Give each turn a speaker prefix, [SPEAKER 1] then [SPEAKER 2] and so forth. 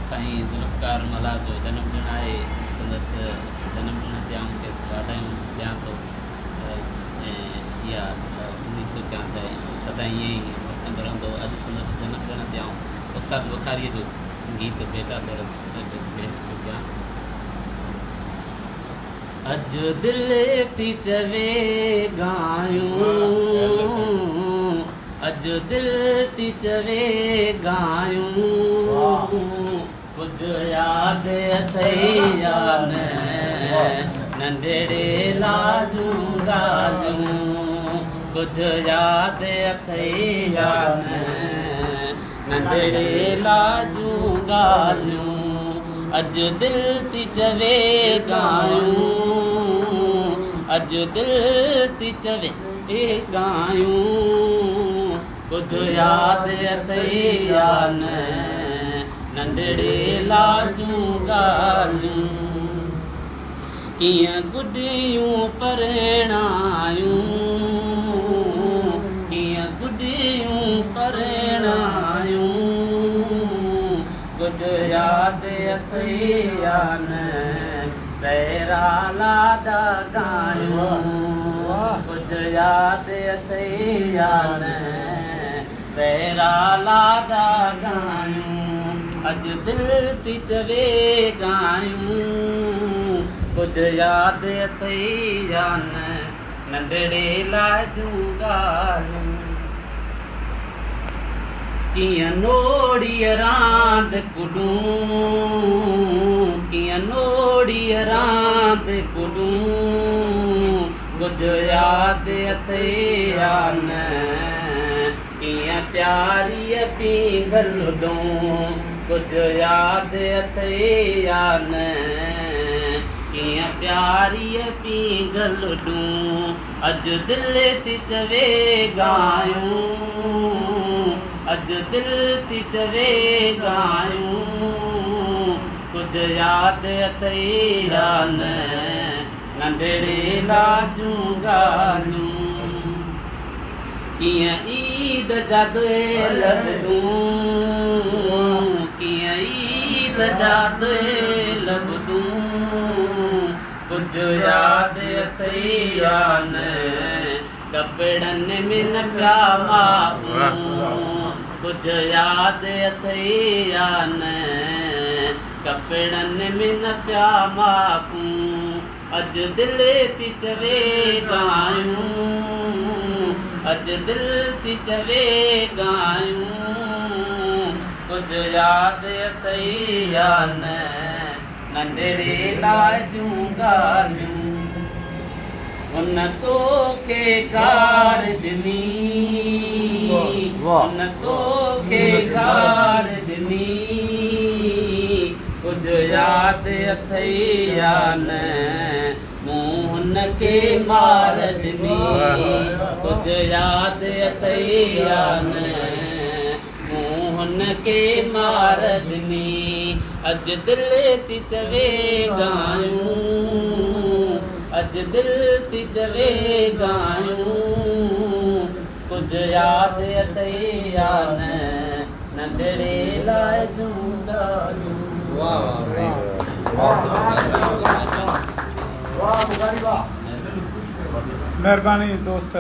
[SPEAKER 1] साईं ज़ुल्फ़कार मला जो जनम ॾिणु आहे संदसि जनम ॾिणु ते आऊं खेसि वाधायूं ॾियां थो इहा उमेद थो कयां त सदाईं ईअं ई वठंदो रहंदो। अॼु संदसि जनम ॾिणु ते आऊं उस्ताद बुखारीअ जो गीत बेटा तो पेश थो कयां। अॼु दिलि थी चवे ॻायूं, अॼु दिलि थी चवे ॻायूं, कुझु यादि अथई या न नंढड़े लाजूं ॻाल्हियूं, कुझु यादि अथई या न नंढड़े लाजूं ॻाल्हियूं। अॼु दिलि थी चवे ॻायूं, अॼु दिलि थी चवे ॻायूं, कुझु यादि अथई या न नंढड़े लाजूं ॻाल्हियूं। कीअं गुॾियूं परणायूं, कीअं गुॾियूं परणायूं, कुझु यादि अथई या न सहरा लाॾा ॻायूं, कुझु यादि अथई या न सहरा लाॾा ॻायूं। अॼु दिलि थी चवे ॻायूं, कुझु यादि अथई या न नंढड़े लाजूं ॻाल्हियूं। कीअं नोड़ीअ रांदि कुॾूं, कीअं नोड़ीअ रांदि कुॾूं, कुझु यादि अथई या न कीअं प्यारीअ पींघल लुॾूं, कुझु यादि अथई या न कीअं प्यारीअ पींघल लुॾूं। अॼु दिलि थी चवे ॻायूं, अॼु दिलि थी चवे ॻायूं, कुझु यादि अथई या न नंढड़े लाजूं ॻाल्हियूं। कीअं ईद जा लॻूं, कीअं ईद जा लॻूं, कुझु यादि अथई या न कपिड़नि में न पिया मापूं, कुझु यादि अथई या न कपिड़नि में न पिया मापूं। अॼु दिलि थी चवे ॻायूं, अॼु दिलि थी चवे ॻायूं, कुझु यादि अथई या न नंढड़े लाजूं ॻाल्हियूं। उन तोखे कार ॾिनी, उन तोखे कार ॾिनी, कुझु यादि अथई या न मूं हुनखे मार ॾिनी, कुझु यादि अथई या न मूं हुनखे मार ॾिनी। अॼु दिलि थी चवे ॻायूं, अॼु दिलि थी चवे ॻायूं, कुझु यादि अथई या न नंढड़े लाजूं ॻाल्हियूं।
[SPEAKER 2] मेहरबानी दोस्त।